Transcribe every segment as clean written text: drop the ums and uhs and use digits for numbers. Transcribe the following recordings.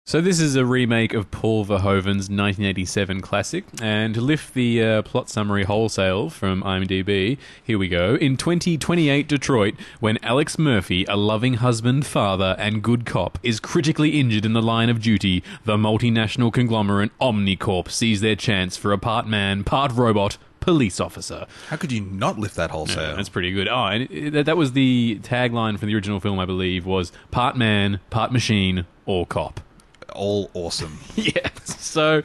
So this is a remake of Paul Verhoeven's 1987 classic, and to lift the plot summary wholesale from IMDb, here we go. In 2028 Detroit, when Alex Murphy, a loving husband, father, and good cop, is critically injured in the line of duty, the multinational conglomerate Omnicorp sees their chance for a part man, part robot, police officer. How could you not lift that wholesale? Yeah, that's pretty good. Oh, and that was the tagline from the original film, I believe, was part man, part machine, or cop. All awesome. Yeah. So,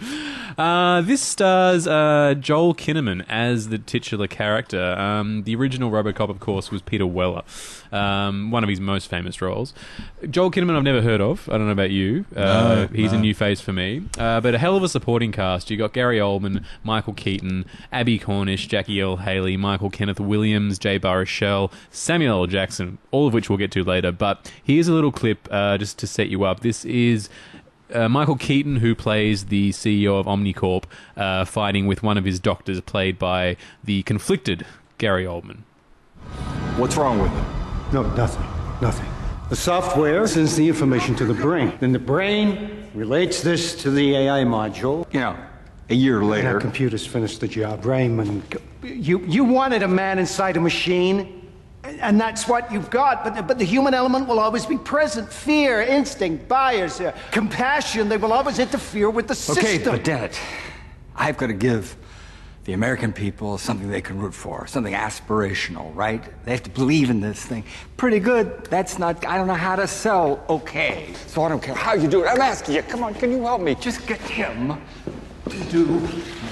this stars Joel Kinnaman as the titular character. The original Robocop, of course, was Peter Weller, one of his most famous roles. Joel Kinnaman I've never heard of. I don't know about you. He's a new face for me. But a hell of a supporting cast. You got Gary Oldman, Michael Keaton, Abby Cornish, Jackie L. Haley, Michael Kenneth Williams, Jay Baruchel, Samuel L. Jackson, all of which we'll get to later. But here's a little clip just to set you up. This is Michael Keaton, who plays the CEO of Omnicorp, fighting with one of his doctors, played by the conflicted Gary Oldman. What's wrong with it? No, nothing. Nothing. The software sends the information to the brain. Then the brain relates this to the AI module. You know, a year And later. our computers finished the job. Raymond, you wanted a man inside a machine, and that's what you've got. But the human element will always be present. Fear, instinct, bias, compassion, they will always interfere with the system. Okay, but Dennett, I've got to give the American people something they can root for, something aspirational, right? They have to believe in this thing. Pretty good. That's not, I don't know how to sell okay. So I don't care how you do it. I'm asking you, come on, can you help me? Just get him to do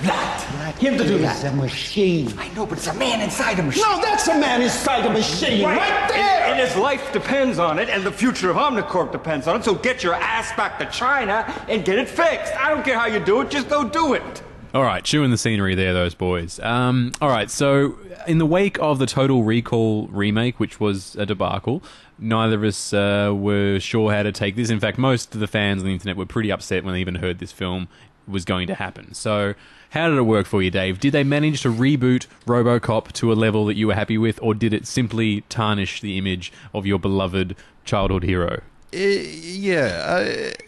that. Him to do that. It's a machine. I know, but it's a man inside a machine. No, that's a man inside a machine, right there! And his life depends on it, and the future of Omnicorp depends on it, so get your ass back to China and get it fixed. I don't care how you do it, just go do it. All right, chewing the scenery there, those boys. All right, so in the wake of the Total Recall remake, which was a debacle, neither of us were sure how to take this. In fact, most of the fans on the internet were pretty upset when they even heard this film was going to happen. So how did it work for you, Dave? Did they manage to reboot Robocop to a level that you were happy with, or did it simply tarnish the image of your beloved childhood hero? I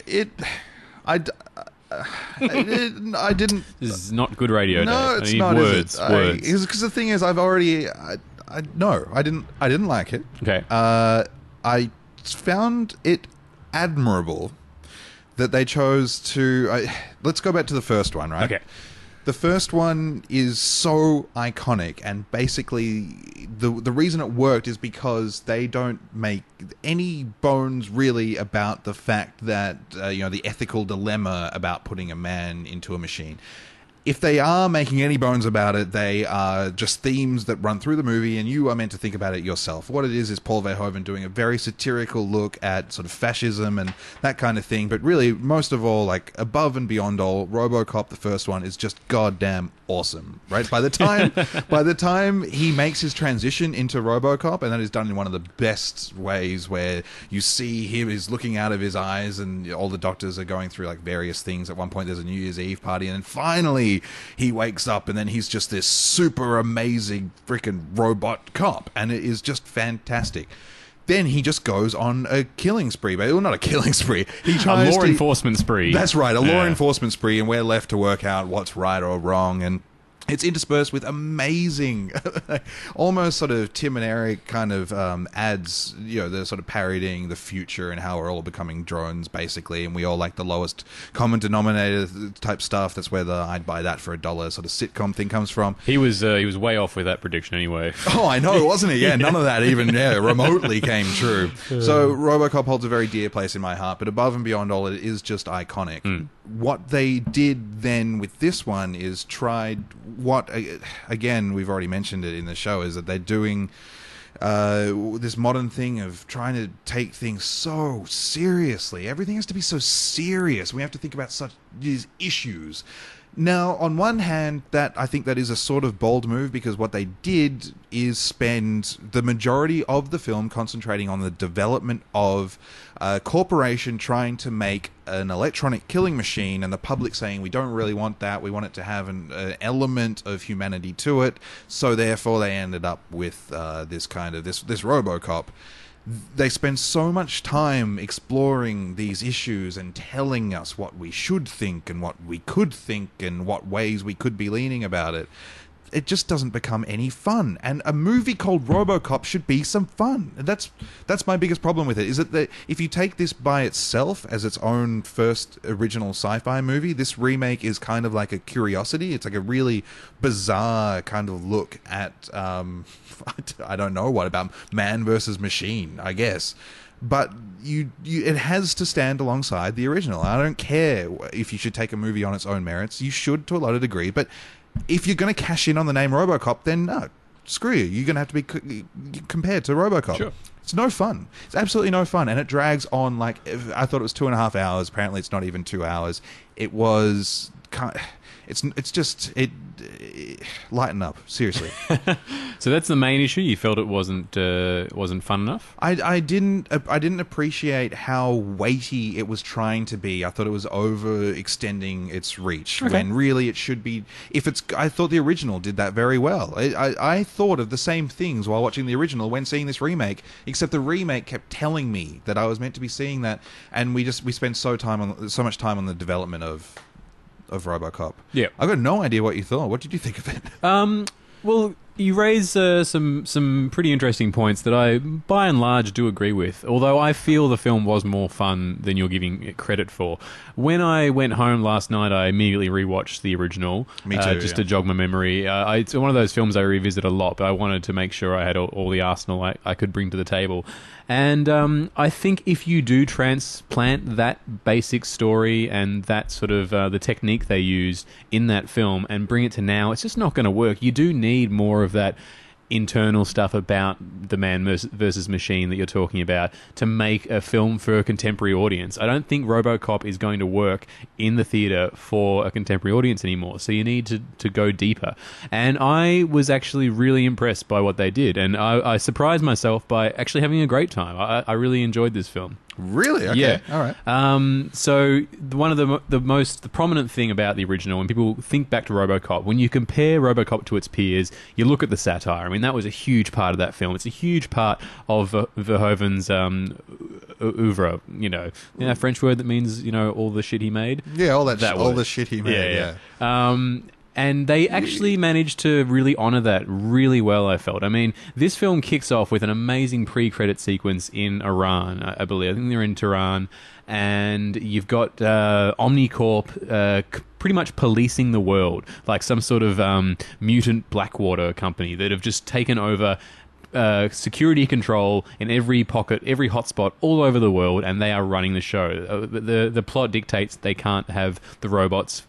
didn't. This is not good radio, No, Dave. it's I need not. words. Is it? Words. Because the thing is, I've already. I didn't like it. Okay. I found it admirable that they chose to. Let's go back to the first one, right? Okay. The first one is so iconic, and basically the reason it worked is because they don't make any bones really about the fact that the ethical dilemma about putting a man into a machine. If they are making any bones about it, they are just themes that run through the movie, and you are meant to think about it yourself. What it is Paul Verhoeven doing a very satirical look at sort of fascism and that kind of thing, but really, most of all, like, above and beyond all, Robocop, the first one, is just goddamn awesome, right? By the time he makes his transition into Robocop, and that is done in one of the best ways, where you see him is looking out of his eyes, and all the doctors are going through like various things. At one point, there's a New Year's Eve party, and then finally he wakes up, and then he's just this super amazing freaking robot cop, and it is just fantastic. Then he just goes on a killing spree. Well, not a killing spree. He tries a law enforcement spree. That's right, a law enforcement spree, and we're left to work out what's right or wrong, and it's interspersed with amazing, almost sort of Tim and Eric kind of ads. They're sort of parodying the future and how we're all becoming drones, basically, and we all like the lowest common denominator type stuff. That's where the I'd buy that for $1 sort of sitcom thing comes from. He was way off with that prediction anyway. Oh, I know, wasn't he? Yeah, none of that even remotely came true. So Robocop holds a very dear place in my heart, but above and beyond all, it is just iconic. What they did then with this one is tried what, again, we've already mentioned it in the show, is that they're doing this modern thing of trying to take things so seriously. Everything has to be so serious. We have to think about such these issues. Now, on one hand, I think that is a sort of bold move, because what they did is spend the majority of the film concentrating on the development of a corporation trying to make an electronic killing machine, and the public saying, we don't really want that, we want it to have an element of humanity to it, so therefore they ended up with this Robocop. they spend so much time exploring these issues and telling us what we should think and what we could think and what ways we could be leaning about it. It just doesn't become any fun. And a movie called Robocop should be some fun. And that's my biggest problem with it, is that if you take this by itself as its own first original sci-fi movie, this remake is kind of like a curiosity. It's like a really bizarre kind of look at, I don't know what, about man versus machine, I guess. But it has to stand alongside the original. I don't care if you should take a movie on its own merits. You should to a lot of degree, but if you're going to cash in on the name Robocop, then no, screw you. You're going to have to be compared to Robocop. Sure. It's no fun. It's absolutely no fun. And it drags on like... I thought it was 2.5 hours. Apparently it's not even 2 hours. It was... It's just... lighten up, seriously. So that's the main issue. You felt it wasn't fun enough? I didn't appreciate how weighty it was trying to be. I thought it was overextending its reach when really it should be. I thought the original did that very well. I thought of the same things while watching the original when seeing this remake, except the remake kept telling me that I was meant to be seeing that, and we spent so much time on the development of Robocop. Yeah, I got no idea what you thought. What did you think of it? Well, you raise some pretty interesting points that I, by and large, do agree with. Although I feel the film was more fun than you're giving it credit for. When I went home last night, I immediately rewatched the original. Me too, just to jog my memory. It's one of those films I revisit a lot, but I wanted to make sure I had all the arsenal I could bring to the table. And I think if you do transplant that basic story and that sort of the technique they used in that film and bring it to now, it's just not going to work. You do need more of that internal stuff about the man versus machine that you're talking about to make a film for a contemporary audience. I don't think Robocop is going to work in the theater for a contemporary audience anymore, so you need to go deeper. And I was actually really impressed by what they did, and I surprised myself by actually having a great time. I really enjoyed this film. Really? Okay. Yeah. All right. So one of the prominent thing about the original, when people think back to Robocop, when you compare Robocop to its peers, you look at the satire. I mean, that was a huge part of that film. It's a huge part of Verhoeven's oeuvre. You know, that French word that means all the shit he made. Yeah, all the shit he made. Yeah. And they actually managed to really honour that really well, I felt. I mean, this film kicks off with an amazing pre-credit sequence in Iran, I believe. I think they're in Tehran. And you've got Omnicorp pretty much policing the world, like some sort of mutant Blackwater company that have just taken over security control in every pocket, every hotspot all over the world, and they are running the show. The plot dictates they can't have the robots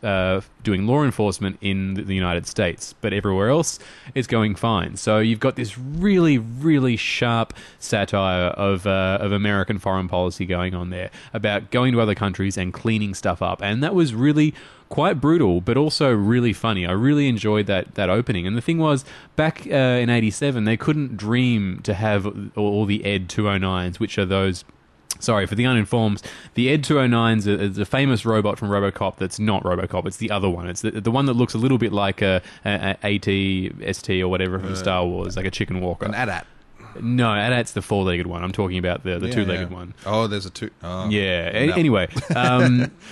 doing law enforcement in the United States, but everywhere else it's going fine. So you've got this really, really sharp satire of American foreign policy going on there, about going to other countries and cleaning stuff up, and that was really quite brutal, but also really funny. I really enjoyed that opening. And the thing was, back in 87, they couldn't dream to have all the Ed 209s, which are those... Sorry, for the uninformed, the Ed 209s is a famous robot from Robocop that's not Robocop. It's the other one. It's the one that looks a little bit like a AT, ST, or whatever from Star Wars, like a chicken walker. An AT-AT. No, AT-AT's the four-legged one. I'm talking about the two-legged one. Oh, there's a two... Oh, yeah. no. Anyway,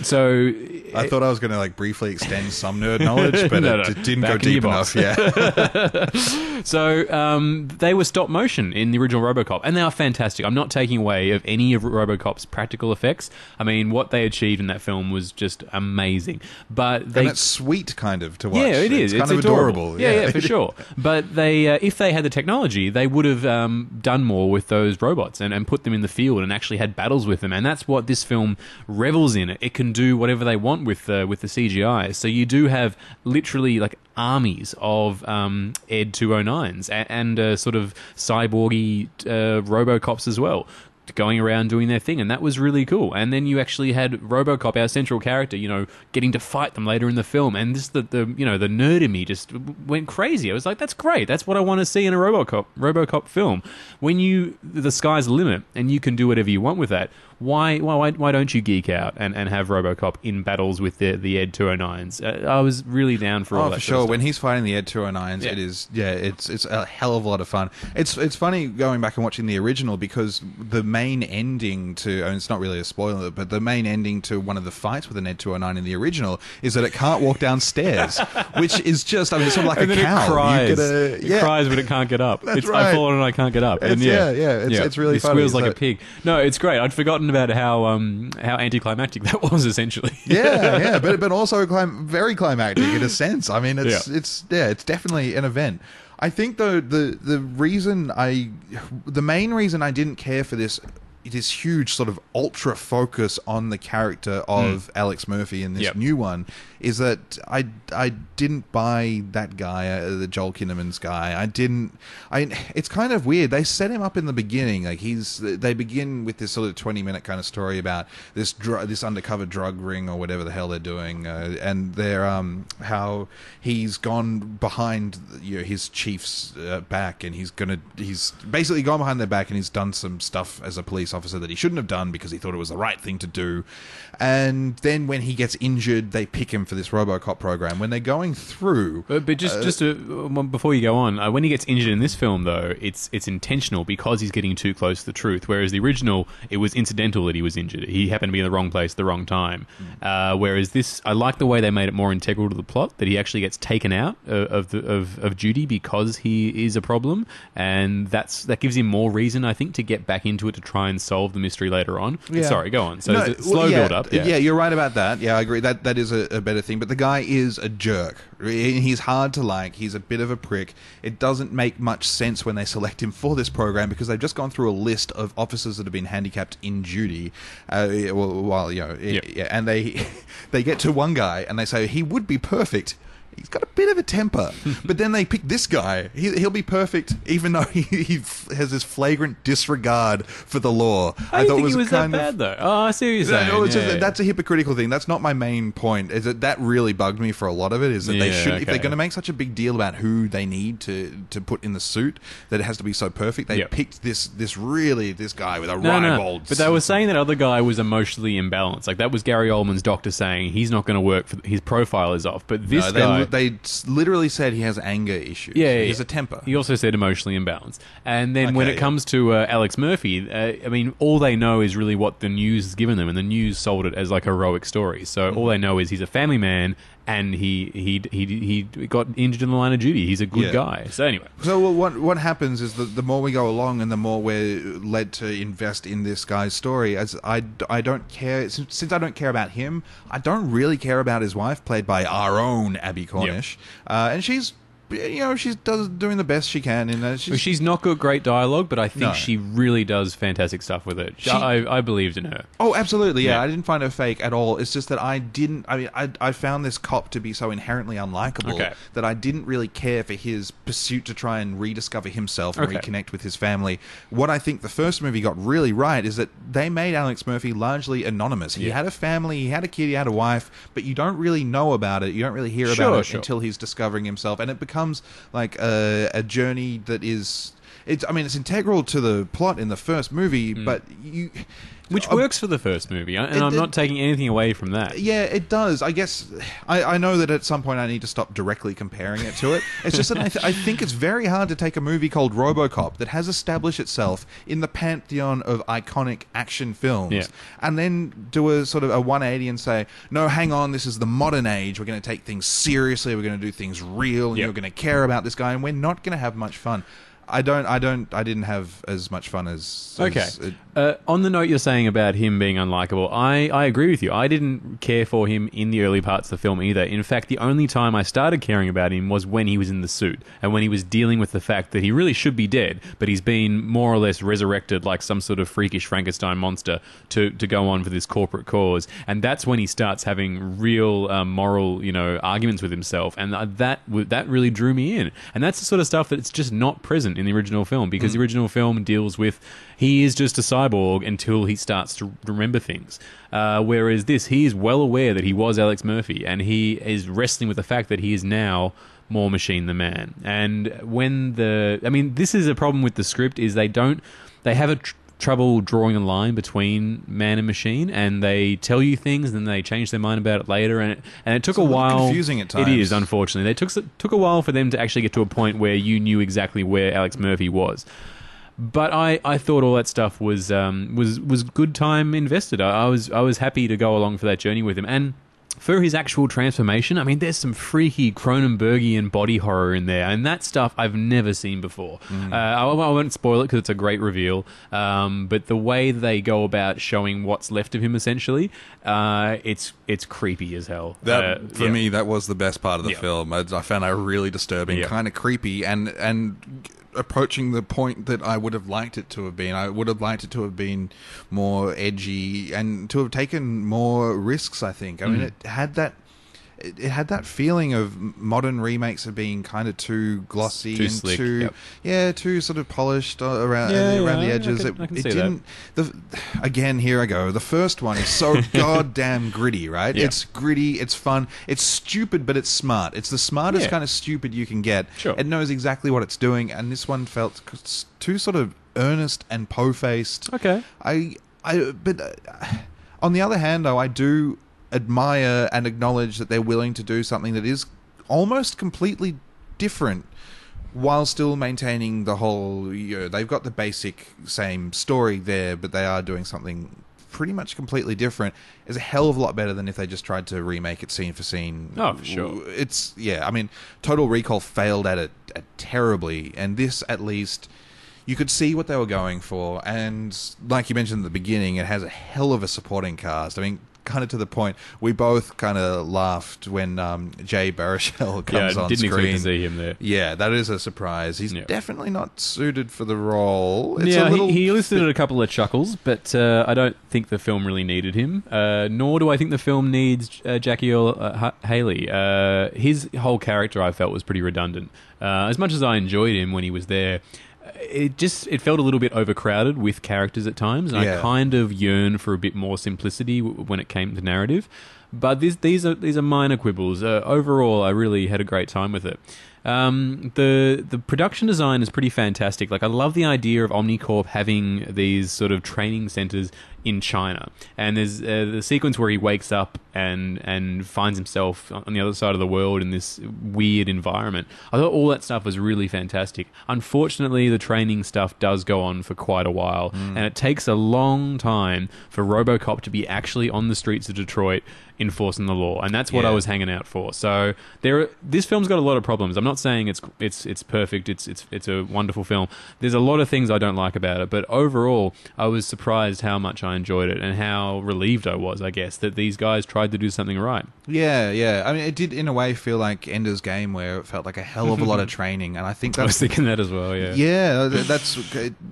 so... I thought I was going to briefly extend some nerd knowledge, but it didn't go deep enough. Yeah. So they were stop motion in the original Robocop, and they are fantastic. I'm not taking away of any of Robocop's practical effects. I mean, what they achieved in that film was just amazing. But and it's sweet, kind of, to watch. Yeah, it is. It's kind of adorable. Yeah, for sure. But they, if they had the technology, they would have done more with those robots and put them in the field and actually had battles with them. And that's what this film revels in. It can do whatever they want with the CGI. So you do have literally armies of Ed 209s and sort of cyborgy Robocops as well, going around doing their thing, and that was really cool. And then you actually had Robocop, our central character, getting to fight them later in the film, and just the nerd in me just went crazy. I was like, that's great. That's what I want to see in a Robocop film. When the sky's the limit and you can do whatever you want with that, why don't you geek out and have Robocop in battles with the Ed 209s? I was really down for all that. For sort of sure. stuff. When he's fighting the Ed 209s, it is it's a hell of a lot of fun. It's funny going back and watching the original because the main ending to, and it's not really a spoiler, but the main ending to one of the fights with an Ed 209 in the original is that it can't walk downstairs, which is just, I mean, it's sort of like and a then cow. It cries. It Cries, but it can't get up. That's It's right. I fall and I can't get up. It's really it funny. squeals like a pig. No, it's great. I'd forgotten about how anticlimactic that was essentially. but also very climactic in a sense. I mean, it's definitely an event. I think though the main reason I didn't care for this huge sort of ultra focus on the character of Alex Murphy in this new one is that I didn't buy that guy, the Joel Kinnaman's guy. It's kind of weird. They set him up in the beginning, like they begin with this sort of 20-minute kind of story about this undercover drug ring or whatever the hell they're doing, and they're how he's gone behind his chief's back, and he's basically gone behind their back, and he's done some stuff as a police officer that he shouldn't have done because he thought it was the right thing to do. And then when he gets injured, they pick him for this Robocop program. When they're going through, but before you go on, when he gets injured in this film, though, it's intentional because he's getting too close to the truth. Whereas the original, it was incidental that he was injured. He happened to be in the wrong place at the wrong time. Whereas this, I like the way they made it more integral to the plot, that he actually gets taken out of duty because he is a problem, and that gives him more reason, I think, to get back into it to try and solve the mystery later on. Sorry, go on. So slow build up. Yeah, you're right about that. Yeah, I agree. That is a better thing. But the guy is a jerk. He's hard to like. He's a bit of a prick. It doesn't make much sense when they select him for this program because they've just gone through a list of officers that have been handicapped in duty. And they get to one guy and they say he would be perfect. He's got a bit of a temper, but then they pick this guy. He'll be perfect, even though he has this flagrant disregard for the law. I thought think he was that bad, though. Oh, I see what you're saying. No, that's a hypocritical thing. That's not my main point. Is that really bugged me for a lot of it? Is that they should, if they're going to make such a big deal about who they need to put in the suit, that it has to be so perfect. They picked this guy with a ribald. But they were saying that other guy was emotionally imbalanced. Like that was Gary Oldman's doctor saying he's not going to work. His profile is off. But this guy. They literally said he has anger issues. Yeah, he has a temper. He also said emotionally imbalanced. And then when it comes to Alex Murphy, I mean, all they know is really what the news has given them, and the news sold it as like a heroic story. So all they know is he's a family man, and he got injured in the line of duty. He's a good guy. So anyway. So what happens is the more we go along and the more we're led to invest in this guy's story, as I don't care, since I don't care about him, I don't really care about his wife, played by our own Abby Cornish. And she's doing the best she can in that. She's not got great dialogue, but I think she really does fantastic stuff with it. I believed in her. Oh, absolutely, yeah. I didn't find her fake at all. It's just that I found this cop to be so inherently unlikable that I didn't really care for his pursuit to try and rediscover himself and reconnect with his family. What I think the first movie got really right is that they made Alex Murphy largely anonymous. He had a family, he had a kid, he had a wife, but you don't really know about it. You don't really hear about it until he's discovering himself, and it becomes like a journey that is it's integral to the plot in the first movie, but which works for the first movie, and I'm not taking anything away from that. Yeah, it does. I guess I know that at some point I need to stop directly comparing it to it. It's just that I think it's very hard to take a movie called Robocop that has established itself in the pantheon of iconic action films and then do a sort of a 180 and say, no, hang on, this is the modern age. We're going to take things seriously. We're going to do things real, and you're going to care about this guy, and we're not going to have much fun. I didn't have as much fun as... On the note you're saying about him being unlikable, I agree with you. I didn't care for him in the early parts of the film either. In fact, the only time I started caring about him was when he was in the suit, and when he was dealing with the fact that he really should be dead, but he's been more or less resurrected like some sort of freakish Frankenstein monster to go on for this corporate cause. And that's when he starts having real moral, arguments with himself, and that really drew me in. And that's the sort of stuff that's just not present in the original film, because the original film deals with he is just a cyborg until he starts to remember things, whereas this, he is well aware that he was Alex Murphy, and he is wrestling with the fact that he is now more machine than man. And when this is a problem with the script, is they have trouble drawing a line between man and machine, and they tell you things, and then they change their mind about it later, and it took a while. Confusing at times. It is, unfortunately. They took a while for them to actually get to a point where you knew exactly where Alex Murphy was. But I thought all that stuff was good time invested. I was happy to go along for that journey with him, and for his actual transformation, I mean, there's some freaky Cronenbergian body horror in there, and that stuff I've never seen before. I won't spoil it because it's a great reveal, but the way they go about showing what's left of him, essentially, it's creepy as hell. For me, that was the best part of the film. I found it really disturbing, kind of creepy, and approaching the point that I would have liked it to have been. I would have liked it to have been more edgy and to have taken more risks, I think. I mean, it had that feeling of modern remakes of being kind of too glossy, too slick, too sort of polished around the edges. I can it see didn't. Again, here I go. The first one is so goddamn gritty, right? Yeah. It's gritty, it's fun, it's stupid, but it's smart. It's the smartest kind of stupid you can get. Sure. It knows exactly what it's doing, and this one felt too sort of earnest and po-faced. Okay. But on the other hand, though, I do admire and acknowledge that they're willing to do something that is almost completely different while still maintaining the whole, they've got the basic same story there, but they are doing something pretty much completely different. Is a hell of a lot better than if they just tried to remake it scene for scene. Oh, for sure. I mean, Total Recall failed at it terribly, and this, at least, you could see what they were going for, and like you mentioned at the beginning, it has a hell of a supporting cast. I mean, kind of to the point, we both kind of laughed when Jay Baruchel comes on didn't screen. expect to see him there. Yeah, that is a surprise. He's definitely not suited for the role. It's he elicited a couple of chuckles, but I don't think the film really needed him. Nor do I think the film needs Jackie Earle Haley. His whole character, I felt, was pretty redundant. As much as I enjoyed him when he was there, it felt a little bit overcrowded with characters at times, and I kind of yearn for a bit more simplicity when it came to narrative. But these are minor quibbles. Overall, I really had a great time with it. The production design is pretty fantastic. Like, I love the idea of Omnicorp having these sort of training centers in China, and there's the sequence where he wakes up and finds himself on the other side of the world in this weird environment. I thought all that stuff was really fantastic. Unfortunately, the training stuff does go on for quite a while, and it takes a long time for Robocop to be actually on the streets of Detroit enforcing the law, and that's what I was hanging out for. So this film's got a lot of problems. I'm not saying it's perfect. It's a wonderful film. There's a lot of things I don't like about it, but overall, I was surprised how much I enjoyed it and how relieved I was, I guess, that these guys tried to do something right. Yeah. I mean, it did in a way feel like Ender's Game, where it felt like a hell of a lot of training, and I think that's, I was thinking that as well. Yeah, that's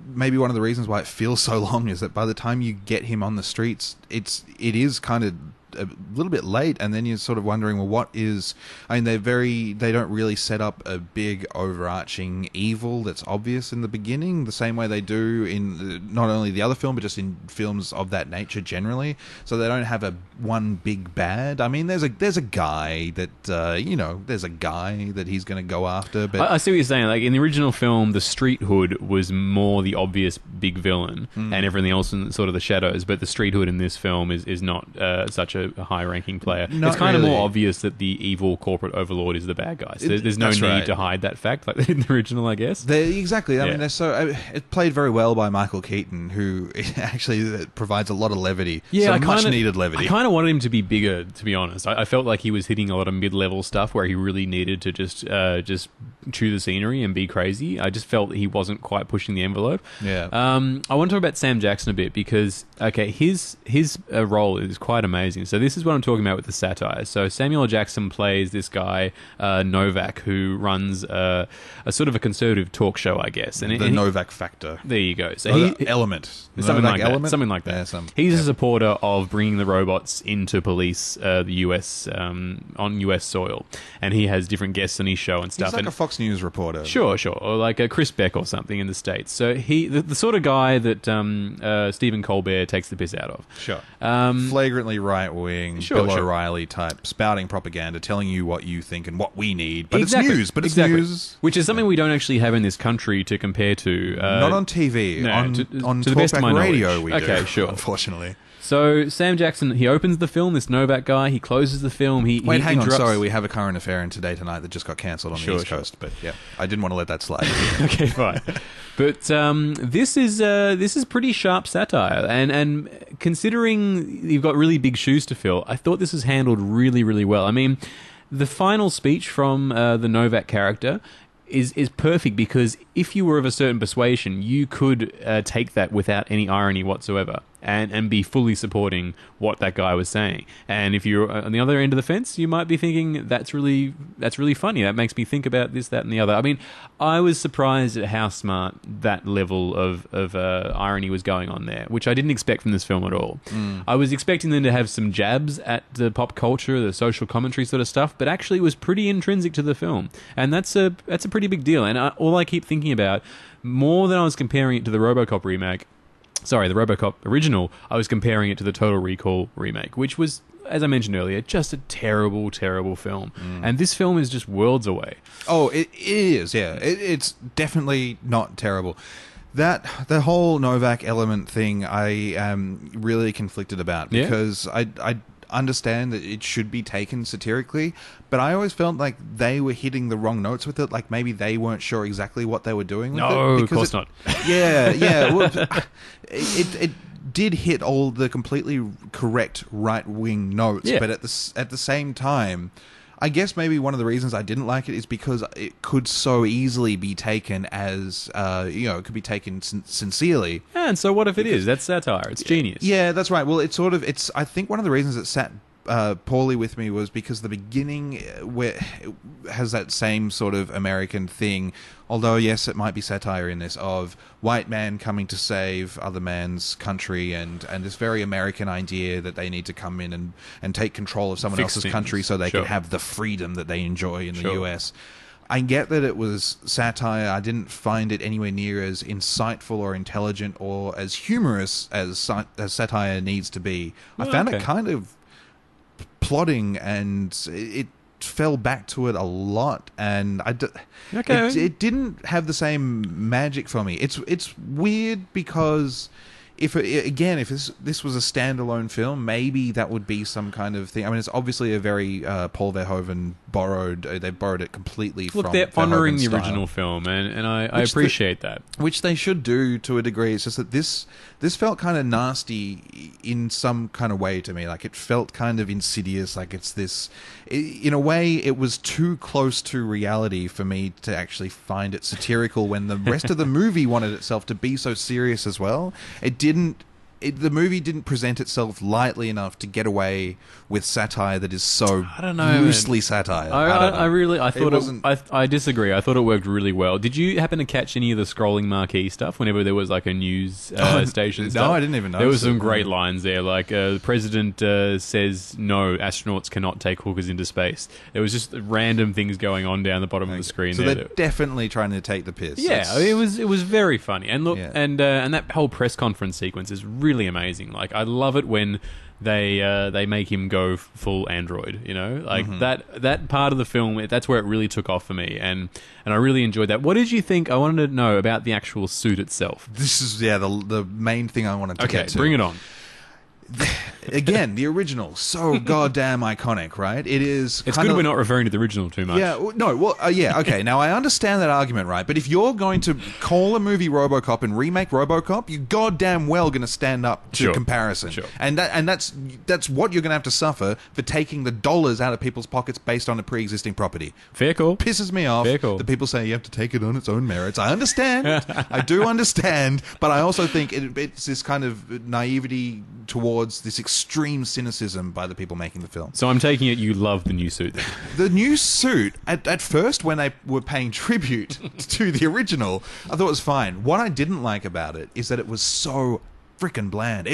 maybe one of the reasons why it feels so long, is that by the time you get him on the streets, it is kind of a little bit late, and then you're sort of wondering, well, what is... I mean, they don't really set up a big overarching evil that's obvious in the beginning, the same way they do in not only the other film, but just in films of that nature generally. So they don't have one big bad. I mean, there's a guy that, there's a guy that he's going to go after, but... I see what you're saying. Like, in the original film, the Street Hood was more the obvious big villain, and everything else in sort of the shadows, but the Street Hood in this film is not such a high-ranking player. It's kind of more obvious that the evil corporate overlord is the bad guy. So there's no need to hide that fact, like in the original, I guess. Exactly. I mean, it played very well by Michael Keaton, who actually provides a lot of levity. Yeah, much-needed levity. I kind of wanted him to be bigger, to be honest. I felt like he was hitting a lot of mid-level stuff where he really needed to just chew the scenery and be crazy. I just felt he wasn't quite pushing the envelope. Yeah. I want to talk about Sam Jackson a bit because, his role is quite amazing. So this is what I'm talking about with the satire. So Samuel L. Jackson plays this guy, Novak, who runs a sort of a conservative talk show, I guess. And the Novak Factor. There you go. So Element. Something like Element? that. Something like that. Yeah, He's a supporter of bringing the robots into police the US, on US soil. And he has different guests on his show and stuff. He's like a Fox News reporter. Sure. Or like a Chris Beck or something in the States. So the sort of guy that Stephen Colbert takes the piss out of. Sure. Flagrantly right right-wing, Sure, Bill sure. O'Reilly type spouting propaganda, telling you what you think and what we need. But Exactly. it's news. But it's Exactly. news. Which is something we don't actually have in this country to compare to. Not on TV. no, on to the best of my Talkback Radio, knowledge. we Okay, do. sure. Unfortunately. So Sam Jackson, he opens the film, this Novak guy, he closes the film, Wait, he hang on. interrupts... Sorry, we have a current affair in Today Tonight that just got cancelled on the East Coast. But yeah, I didn't want to let that slide. Okay, fine. But this is pretty sharp satire, and considering you've got really big shoes to fill, I thought this was handled really, really well. I mean, the final speech from the Novak character is perfect, because if you were of a certain persuasion, you could take that without any irony whatsoever and be fully supporting what that guy was saying. And if you're on the other end of the fence, you might be thinking, that's really funny. That makes me think about this, that, and the other. I mean, I was surprised at how smart that level of irony was going on there, which I didn't expect from this film at all. I was expecting them to have some jabs at the pop culture, the social commentary sort of stuff, but actually it was pretty intrinsic to the film. And that's a pretty big deal. And all I keep thinking about, more than I was comparing it to the Robocop remake, sorry, the Robocop original, I was comparing it to the Total Recall remake, which was, as I mentioned earlier, just a terrible, terrible film. And this film is just worlds away. Oh, it is, yeah. It's definitely not terrible. The whole Novak element thing, I am really conflicted about, because I understand that it should be taken satirically, but I always felt like they were hitting the wrong notes with it. Like maybe they weren't sure exactly what they were doing with it. No, of course not. Yeah. Well, it did hit all the completely correct right-wing notes, but at the same time, I guess maybe one of the reasons I didn't like it is because it could so easily be taken as, it could be taken sincerely. Yeah, and so what if it is? That's satire. It's genius. Yeah, that's right. Well, I think one of the reasons it sat poorly with me was because the beginning where it has that same sort of American thing, although yes, it might be satire in this, of white man coming to save other man's country, and this very American idea that they need to come in and take control of someone else's country so they can have the freedom that they enjoy in the US. I get that it was satire. I didn't find it anywhere near as insightful or intelligent or as humorous as satire needs to be. I found it kind of plodding, and it fell back to it a lot, and it didn't have the same magic for me. It's weird because if this was a standalone film, maybe that would be some kind of thing. I mean, it's obviously a very Paul Verhoeven they borrowed it completely from. Look, they're honouring the style. original film, and I appreciate that. Which they should do to a degree. It's just that this felt kind of nasty in some kind of way to me. Like, it felt kind of insidious. Like, in a way, it was too close to reality for me to actually find it satirical when the rest of the movie wanted itself to be so serious as well. The movie didn't present itself lightly enough to get away with satire that is so loosely satire. I disagree. I thought it worked really well. Did you happen to catch any of the scrolling marquee stuff whenever there was like a news station stuff? No, I didn't even know. There was some great lines there, like the president says no, astronauts cannot take hookers into space. There was just random things going on down the bottom of the screen. So they're definitely trying to take the piss. Yeah, it was very funny. And look, and that whole press conference sequence is really amazing. Like, I love it when they make him go full android, like that part of the film. That's where it really took off for me, and I really enjoyed that. What did you think? I wanted to know about the actual suit itself. This is the main thing I wanted to get to. Bring it on. Again, the original, so goddamn iconic, right? It is. It's good we're not referring to the original too much. Yeah, no, well, okay. Now, I understand that argument, right? But if you're going to call a movie Robocop and remake Robocop, you're goddamn well going to stand up to comparison. Sure. And that's what you're going to have to suffer for taking the dollars out of people's pockets based on a pre-existing property. Fair call. Pisses me off that people say you have to take it on its own merits. I understand. I do understand. But I also think it's this kind of naivety towards this extreme cynicism by the people making the film. So I'm taking it you love the new suit then. The new suit, at first when they were paying tribute to the original, I thought it was fine. What I didn't like about it is that it was so freaking bland.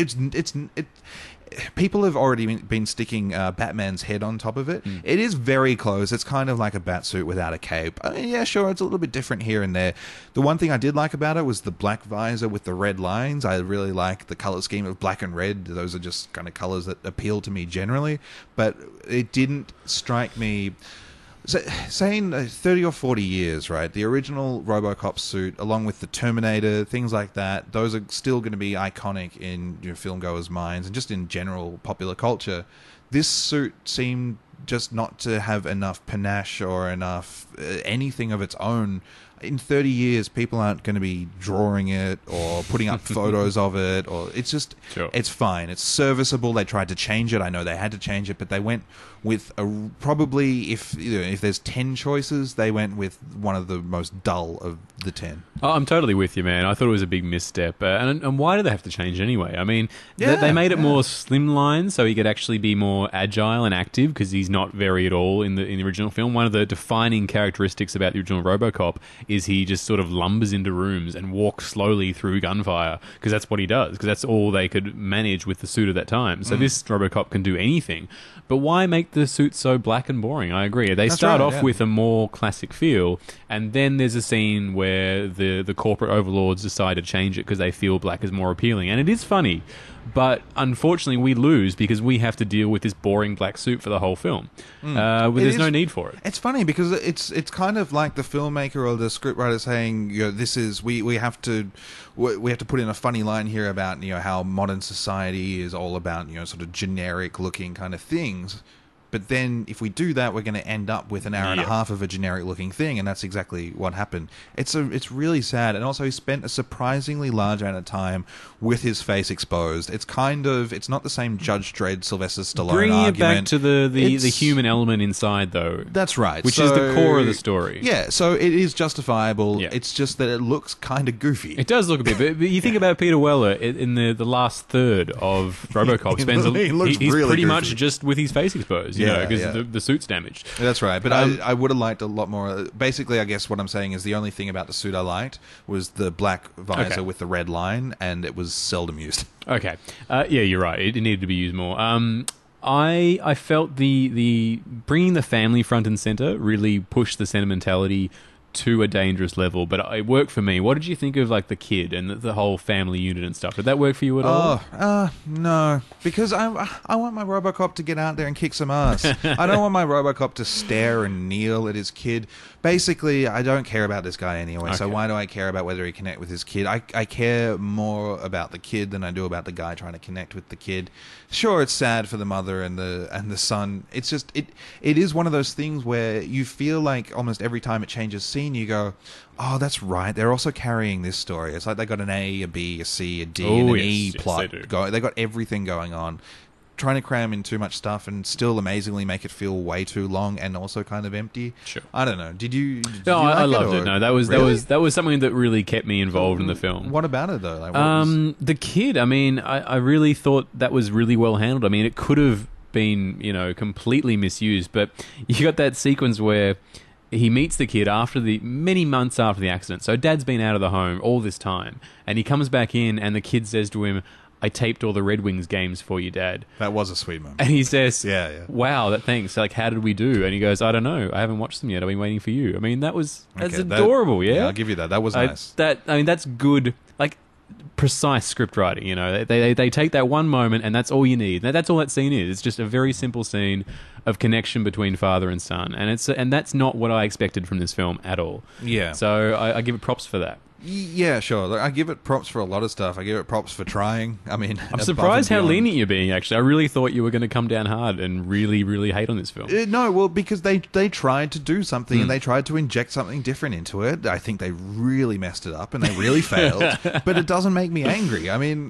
people have already been sticking Batman's head on top of it. It is very close. It's kind of like a batsuit without a cape. I mean, yeah, sure, it's a little bit different here and there. The one thing I did like about it was the black visor with the red lines. I really like the color scheme of black and red. Those are just kind of colors that appeal to me generally. But it didn't strike me... So, saying 30 or 40 years, right? The original Robocop suit, along with the Terminator, things like that, those are still going to be iconic in filmgoers' minds and just in general popular culture. This suit seemed just not to have enough panache or enough anything of its own. In 30 years, people aren't going to be drawing it or putting up photos of it. Or it's just, It's fine. It's serviceable. They tried to change it. I know they had to change it, but they went with probably, if there's 10 choices, they went with one of the most dull of the 10. Oh, I'm totally with you, man. I thought it was a big misstep. And why do they have to change anyway? I mean, they made it more slimline so he could actually be more agile and active, because he's not very at all in the original film. One of the defining characteristics about the original Robocop is he just sort of lumbers into rooms and walks slowly through gunfire, because that's what he does, because that's all they could manage with the suit at that time. So this Robocop can do anything. But why make the suit so black and boring? I agree. They start off with a more classic feel, and then there's a scene where the corporate overlords decide to change it because they feel black is more appealing. And it is funny, but unfortunately we lose because we have to deal with this boring black suit for the whole film. There's no need for it. It's funny because it's kind of like the filmmaker or the scriptwriter saying, this is we have to put in a funny line here about how modern society is all about sort of generic looking kind of things. But then if we do that, we're going to end up with an hour and a half of a generic-looking thing, and that's exactly what happened. It's really sad, and also he spent a surprisingly large amount of time with his face exposed. It's not the same Judge Dredd, Sylvester Stallone Bringing argument. Bringing it back to the human element inside, though. That's right. Which is the core of the story. Yeah, so it is justifiable. Yeah. It's just that it looks kind of goofy. It does look a bit, but you think about Peter Weller in the last third of Robocop. He's really pretty much just with his face exposed. Because the suit's damaged. That's right. But I would have liked a lot more. Basically, I guess what I'm saying is the only thing about the suit I liked was the black visor with the red line, and it was seldom used. Okay. Yeah, you're right. It needed to be used more. I felt the bringing the family front and center really pushed the sentimentality to a dangerous level, but it worked for me. What did you think of the kid and the whole family unit and stuff? Did that work for you at all? No, because I want my Robocop to get out there and kick some ass. I don't want my Robocop to stare and kneel at his kid. Basically, I don't care about this guy anyway, so why do I care about whether he connect with his kid? I care more about the kid than I do about the guy trying to connect with the kid. Sure, it's sad for the mother and the son. It's just it is one of those things where you feel like almost every time it changes scene, you go, oh, that's right. They're also carrying this story. It's like they got an A, a B, a C, a D, and an E plot. They got everything going on. Trying to cram in too much stuff and still amazingly make it feel way too long and also kind of empty. Sure. I don't know. Did you? I loved it. No, that was something that really kept me involved in the film. What about it though? The kid. I mean, I really thought that was really well handled. I mean, it could have been completely misused, but you got that sequence where he meets the kid many months after the accident. So dad's been out of the home all this time, and he comes back in, and the kid says to him, I taped all the Red Wings games for you, Dad. That was a sweet moment. And he says, wow, thanks. How did we do? And he goes, I don't know. I haven't watched them yet. I've been waiting for you. I mean, that's adorable, yeah? I'll give you that. That was nice. That's good, precise script writing, They take that one moment and that's all you need. That's all that scene is. It's just a very simple scene of connection between father and son. And that's not what I expected from this film at all. Yeah. So I give it props for that. Yeah, sure. Look, I give it props for a lot of stuff. I give it props for trying. I mean, I'm surprised how lenient you're being, actually. I really thought you were going to come down hard and really, really hate on this film. No, well, because they tried to do something and they tried to inject something different into it. I think they really messed it up and they really failed. But it doesn't make me angry. I mean,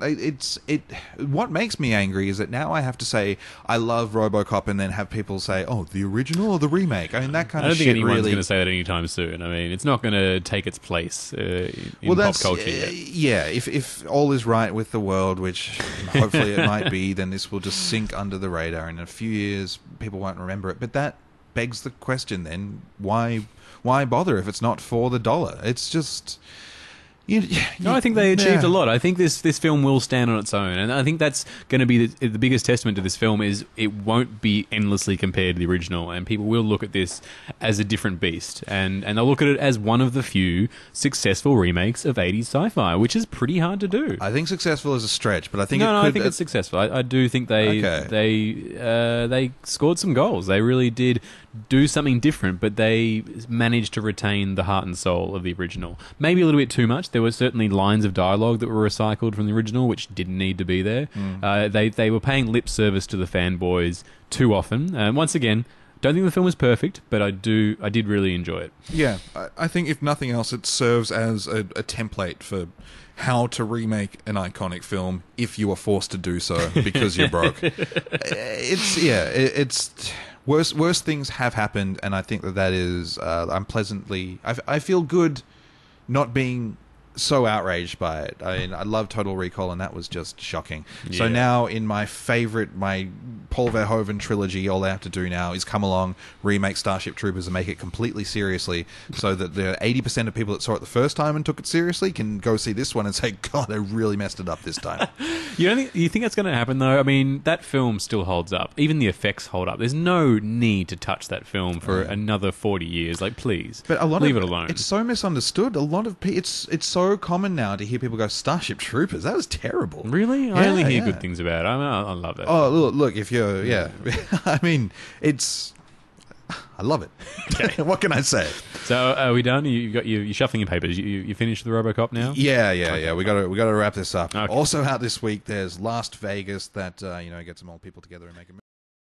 what makes me angry is that now I have to say I love Robocop and then have people say, oh, the original or the remake? I mean, that kind of shit. I don't think anyone's going to say that anytime soon. I mean, it's not going to take its place in pop culture yet. Yeah, if all is right with the world, which hopefully it might be, then this will just sink under the radar. And in a few years, people won't remember it. But that begs the question then, why bother if it's not for the dollar? It's just... No, I think they achieved a lot. I think this film will stand on its own, and I think that's going to be the biggest testament to this film is it won't be endlessly compared to the original, and people will look at this as a different beast, and they'll look at it as one of the few successful remakes of 80s sci-fi, which is pretty hard to do. I think successful is a stretch, but I think I think it's successful. I do think they scored some goals. They really did do something different, but they managed to retain the heart and soul of the original. Maybe a little bit too much. There were certainly lines of dialogue that were recycled from the original, which didn't need to be there. They were paying lip service to the fanboys too often. Once again, don't think the film is perfect, but I did really enjoy it. Yeah, I think if nothing else, it serves as a template for how to remake an iconic film if you are forced to do so because you're broke. It's worse things have happened, and I think that is I feel good not being so outraged by it. I mean, I love Total Recall, and that was just shocking. Yeah. So now, in my Paul Verhoeven trilogy, all I have to do now is come along, remake Starship Troopers, and make it completely seriously, so that the 80% of people that saw it the first time and took it seriously can go see this one and say, "God, they really messed it up this time." You think that's going to happen though? I mean, that film still holds up. Even the effects hold up. There's no need to touch that film for another 40 years. Like, please, but leave it alone. It's so misunderstood. A lot of it's so common now to hear people go, "Starship Troopers, that was terrible." Really? I only hear good things about it. I love that. Oh, look, if you're, I mean, I love it. Okay. What can I say? So, are we done? You're shuffling your papers. You finished the Robocop now? Yeah. We got to wrap this up. Okay. Also out this week, there's Las Vegas that gets some old people together and make a movie.